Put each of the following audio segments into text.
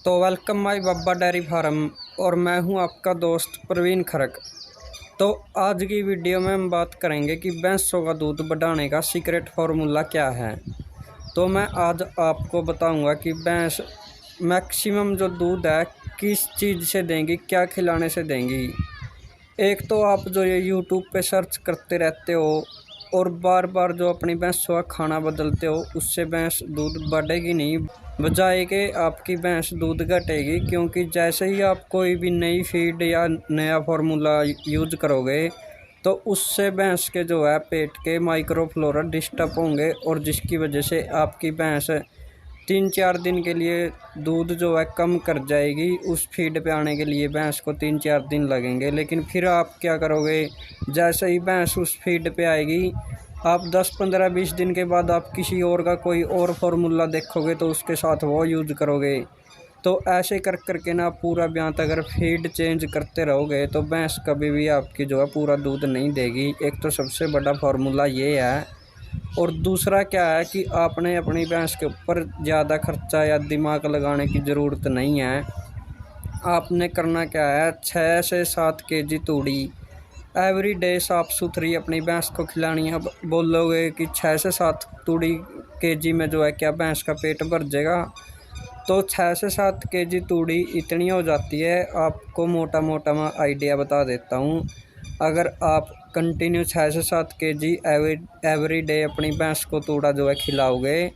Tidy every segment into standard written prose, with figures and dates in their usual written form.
तो welcome my बब्बा dairy farm और मैं हूं आपका दोस्त प्रवीण खरक। तो आज की वीडियो में हम बात करेंगे कि भैंसों का दूध बढ़ाने का सीक्रेट फार्मूला क्या है। तो मैं आज आपको बताऊंगा कि भैंस मैक्सिमम जो दूध है किस चीज़ से देंगी, क्या खिलाने से देंगी। एक तो आप जो ये यूट्यूब पे सर्च करते रहते हो और बार बार जो अपनी भैंसों का खाना बदलते हो, उससे भैंस दूध बढ़ेगी नहीं, बजाय के आपकी भैंस दूध घटेगी। क्योंकि जैसे ही आप कोई भी नई फीड या नया फार्मूला यूज करोगे तो उससे भैंस के जो है पेट के माइक्रोफ्लोरा डिस्टर्ब होंगे और जिसकी वजह से आपकी भैंस 3-4 दिन के लिए दूध जो है कम कर जाएगी। उस फीड पे आने के लिए भैंस को 3-4 दिन लगेंगे। लेकिन फिर आप क्या करोगे, जैसे ही भैंस उस फीड पे आएगी आप 10-15-20 दिन के बाद आप किसी और का कोई और फार्मूला देखोगे तो उसके साथ वो यूज करोगे। तो ऐसे कर करके ना पूरा ब्याह तक अगर फीड चेंज करते रहोगे तो भैंस कभी भी आपकी जो है पूरा दूध नहीं देगी। एक तो सबसे बड़ा फार्मूला ये है। और दूसरा क्या है कि आपने अपनी भैंस के ऊपर ज़्यादा खर्चा या दिमाग लगाने की ज़रूरत नहीं है। आपने करना क्या है, 6 से 7 केजी तूड़ी एवरी डे साफ़ सुथरी अपनी भैंस को खिलानी है। अब बोलोगे कि 6 से 7 तूड़ी केजी में जो है क्या भैंस का पेट भर जाएगा? तो 6 से 7 केजी तूड़ी इतनी हो जाती है। आपको मोटा मोटा मैं आइडिया बता देता हूँ। अगर आप कंटिन्यू 6 से 7 केजी एवरी डे अपनी भैंस को तूड़ा जो है खिलाओगे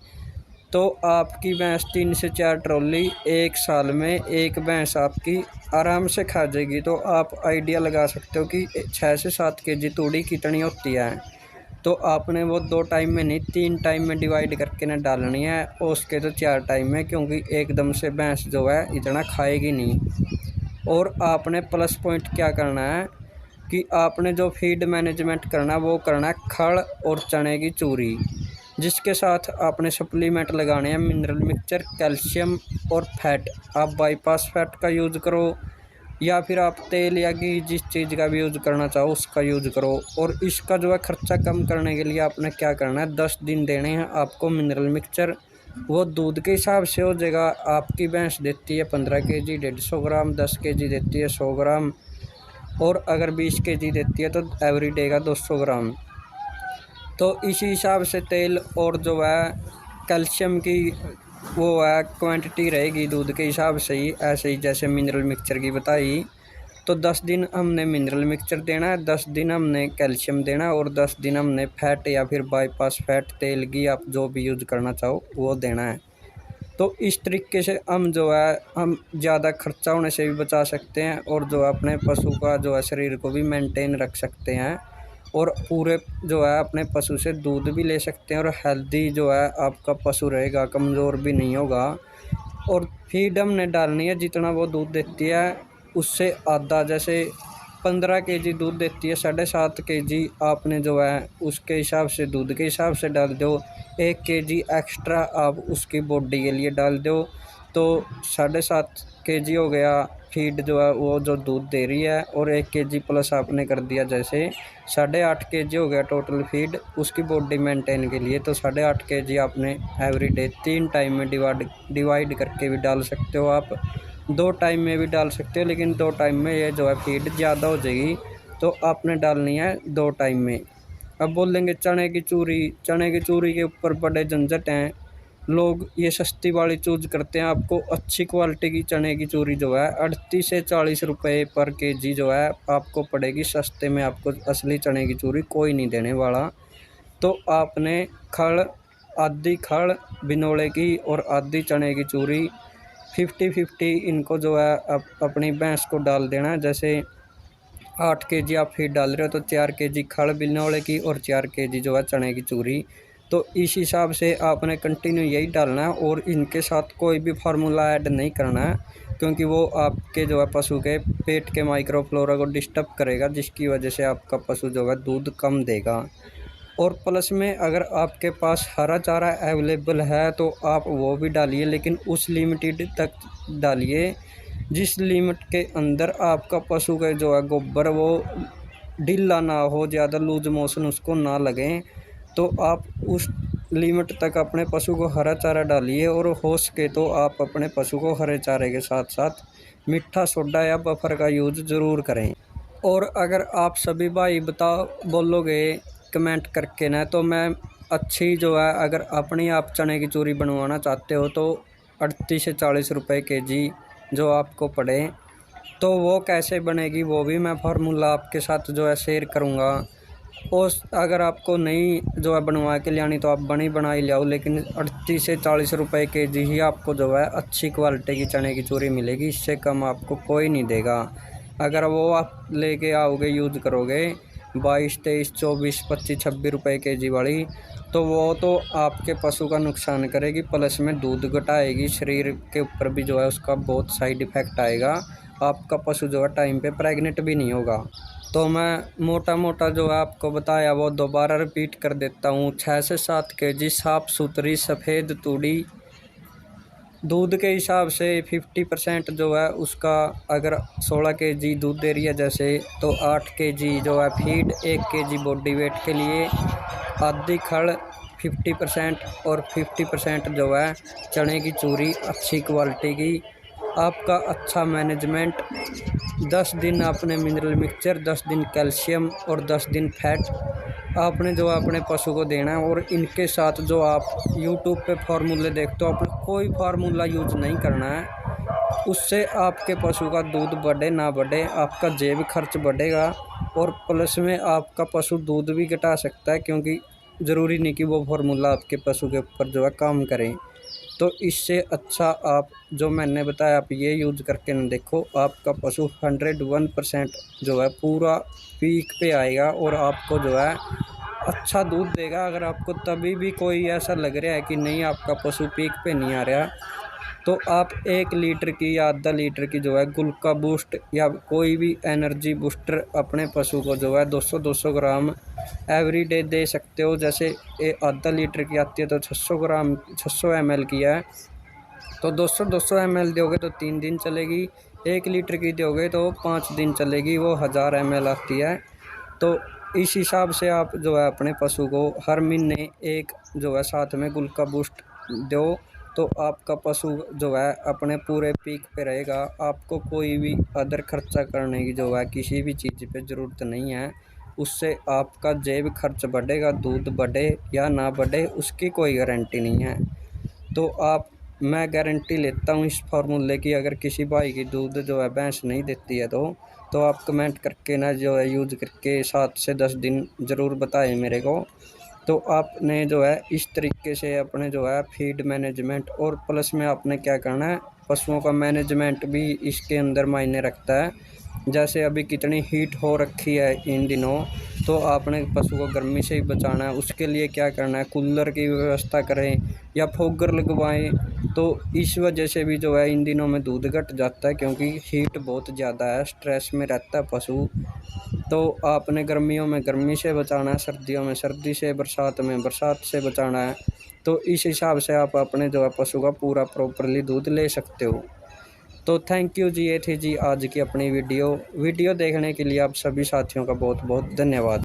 तो आपकी भैंस 3 से 4 ट्रॉली एक साल में एक भैंस आपकी आराम से खा जाएगी। तो आप आइडिया लगा सकते हो कि 6 से 7 केजी तूड़ी कितनी होती है। तो आपने वो 2 टाइम में नहीं 3 टाइम में डिवाइड करके ना डालनी है, और उसके तो 4 टाइम में, क्योंकि एकदम से भैंस जो है इतना खाएगी नहीं। और आपने प्लस पॉइंट क्या करना है कि आपने जो फीड मैनेजमेंट करना है वो करना है खड़ और चने की चूरी, जिसके साथ आपने सप्लीमेंट लगाने हैं मिनरल मिक्सचर, कैल्शियम और फैट। आप बाईपास फैट का यूज़ करो या फिर आप तेल या घी जिस चीज़ का भी यूज़ करना चाहो उसका यूज़ करो। और इसका जो है खर्चा कम करने के लिए आपने क्या करना है, 10 दिन देने हैं आपको मिनरल मिक्सचर। वो दूध के हिसाब से हो जाएगा। आपकी भैंस देती है 15 केजी 150 ग्राम, 10 केजी देती है 100 ग्राम, और अगर 20 केजी देती है तो एवरी डे का 200 ग्राम। तो इसी हिसाब से तेल और जो है कैल्शियम की वो है क्वांटिटी रहेगी दूध के हिसाब से ही, ऐसे ही जैसे मिनरल मिक्सचर की बताई। तो 10 दिन हमने मिनरल मिक्सचर देना है, 10 दिन हमने कैल्शियम देना है, और 10 दिन हमने फैट या फिर बाईपास फैट, तेल की आप जो भी यूज़ करना चाहो वो देना है। तो इस तरीके से हम जो है हम ज़्यादा खर्चा होने से भी बचा सकते हैं और जो है अपने पशु का जो है शरीर को भी मेंटेन रख सकते हैं, और पूरे जो है अपने पशु से दूध भी ले सकते हैं, और हेल्दी जो है आपका पशु रहेगा, कमज़ोर भी नहीं होगा। और फीड हमने डालनी है जितना वो दूध देती है उससे आधा, जैसे 15 केजी दूध देती है, 7.5 केजी आपने जो है उसके हिसाब से दूध के हिसाब से डाल दो। 1 केजी एक्स्ट्रा आप उसकी बॉडी के लिए डाल दो, तो 7.5 केजी हो गया फीड जो है वो जो दूध दे रही है। और 1 केजी प्लस आपने कर दिया, जैसे 8.5 केजी हो गया टोटल फीड उसकी बॉडी मेंटेन के लिए। तो 8.5 केजी आपने एवरी डे 3 टाइम में डिवाइड करके भी डाल सकते हो। आप 2 टाइम में भी डाल सकते हो, लेकिन 2 टाइम में ये जो है फीड ज़्यादा हो जाएगी, तो आपने डालनी है 2 टाइम में। अब बोलेंगे चने की चूरी के ऊपर बड़े झंझट हैं, लोग ये सस्ती वाली चूज करते हैं। आपको अच्छी क्वालिटी की चने की चूरी जो है 38 से 40 रुपये पर केजी जो है आपको पड़ेगी सस्ते में। आपको असली चने की चूरी कोई नहीं देने वाला। तो आपने खड़, आधी खड़ बिनोले की और आधी चने की चूरी 50-50 इनको जो है अपनी भैंस को डाल देना है। जैसे 8 केजी आप फीड डाल रहे हो तो 4 केजी खड़ बिनौले की और 4 केजी जो है चने की चूरी। तो इस हिसाब से आपने कंटिन्यू यही डालना है, और इनके साथ कोई भी फार्मूला ऐड नहीं करना है, क्योंकि वो आपके जो है पशु के पेट के माइक्रोफ्लोरा को डिस्टर्ब करेगा, जिसकी वजह से आपका पशु जो है दूध कम देगा। और प्लस में अगर आपके पास हरा चारा अवेलेबल है तो आप वो भी डालिए, लेकिन उस लिमिटेड तक डालिए जिस लिमिट के अंदर आपका पशु का जो है गोबर वो ढीला ना हो, ज़्यादा लूज मोशन उसको ना लगे। तो आप लिमिट तक अपने पशु को हरा चारा डालिए, और हो सके तो आप अपने पशु को हरे चारे के साथ साथ मीठा सोडा या बफर का यूज़ ज़रूर करें। और अगर आप सभी भाई बोलोगे कमेंट करके ना, तो मैं अच्छी जो है, अगर अपनी आप चने की चूरी बनवाना चाहते हो तो 38 से 40 रुपये केजी जो आपको पड़े, तो वो कैसे बनेगी वो भी मैं फार्मूला आपके साथ जो है शेयर करूँगा। और अगर आपको नहीं जो है बनवा के लानी तो आप बनी बनाई लाओ, लेकिन 38 से 40 रुपये केजी ही आपको जो है अच्छी क्वालिटी की चने की चूरी मिलेगी, इससे कम आपको कोई नहीं देगा। अगर वो आप लेके आओगे यूज़ करोगे 22, 23, 24, 25, 26 रुपये केजी वाली, तो वो तो आपके पशु का नुकसान करेगी, प्लस में दूध घटाएगी, शरीर के ऊपर भी जो है उसका बहुत साइड इफ़ेक्ट आएगा। आपका पशु जो है टाइम पे प्रेग्नेंट भी नहीं होगा। तो मैं मोटा मोटा जो है आपको बताया वो दोबारा रिपीट कर देता हूँ। 6 से 7 केजी साफ़ सुथरी सफ़ेद तूड़ी, दूध के हिसाब से 50% जो है उसका, अगर 16 केजी दूध दे रही है जैसे, तो 8 केजी जो है फीड, 1 केजी बॉडी वेट के लिए, आधी खड़ 50% और 50% जो है चने की चूरी अच्छी क्वालिटी की। आपका अच्छा मैनेजमेंट, 10 दिन आपने मिनरल मिक्सचर, 10 दिन कैल्शियम और 10 दिन फैट आपने जो अपने पशु को देना है। और इनके साथ जो आप यूट्यूब पे फार्मूले देखते हो, आपने कोई फार्मूला यूज़ नहीं करना है। उससे आपके पशु का दूध बढ़े ना बढ़े, आपका जेब खर्च बढ़ेगा, और प्लस में आपका पशु दूध भी घटा सकता है, क्योंकि ज़रूरी नहीं कि वो फार्मूला आपके पशु के ऊपर जो है काम करें। तो इससे अच्छा आप जो मैंने बताया आप ये यूज़ करके न देखो, आपका पशु 101% जो है पूरा पीक पे आएगा, और आपको जो है अच्छा दूध देगा। अगर आपको तभी भी कोई ऐसा लग रहा है कि नहीं आपका पशु पीक पे नहीं आ रहा, तो आप 1 लीटर की या आधा लीटर की जो है ग्लूका बूस्ट या कोई भी एनर्जी बूस्टर अपने पशु को जो है 200-200 ग्राम एवरीडे दे सकते हो। जैसे आधा लीटर की आती है तो 600 ग्राम 600 ml की है, तो 200-200 ml दोगे तो 3 दिन चलेगी। 1 लीटर की दोगे तो 5 दिन चलेगी, वो 1000 ml आती है। तो इस हिसाब से आप जो है अपने पशु को हर महीने एक जो है साथ में ग्लूका बूस्ट दो, तो आपका पशु जो है अपने पूरे पीक पे रहेगा। आपको कोई भी अदर खर्चा करने की जो है किसी भी चीज़ पे ज़रूरत नहीं है। उससे आपका जेब खर्च बढ़ेगा, दूध बढ़े या ना बढ़े उसकी कोई गारंटी नहीं है। तो मैं गारंटी लेता हूँ इस फार्मूले की। अगर किसी भाई की दूध जो है भैंस नहीं देती है तो आप कमेंट करके ना जो है यूज़ करके 7 से 10 दिन ज़रूर बताएं मेरे को। तो आपने जो है इस तरीके से अपने जो है फीड मैनेजमेंट, और प्लस में आपने क्या करना है, पशुओं का मैनेजमेंट भी इसके अंदर मायने रखता है। जैसे अभी कितनी हीट हो रखी है इन दिनों, तो आपने पशु को गर्मी से ही बचाना है। उसके लिए क्या करना है, कूलर की व्यवस्था करें या फोगर लगवाएं। तो इस वजह से भी जो है इन दिनों में दूध घट जाता है, क्योंकि हीट बहुत ज़्यादा है, स्ट्रेस में रहता है पशु। तो आपने गर्मियों में गर्मी से बचाना है, सर्दियों में सर्दी से, बरसात में बरसात से बचाना है। तो इस हिसाब से आप अपने जो है पशु का पूरा प्रॉपरली दूध ले सकते हो। तो थैंक यू जी, ये थी जी आज की अपनी वीडियो देखने के लिए आप सभी साथियों का बहुत बहुत धन्यवाद।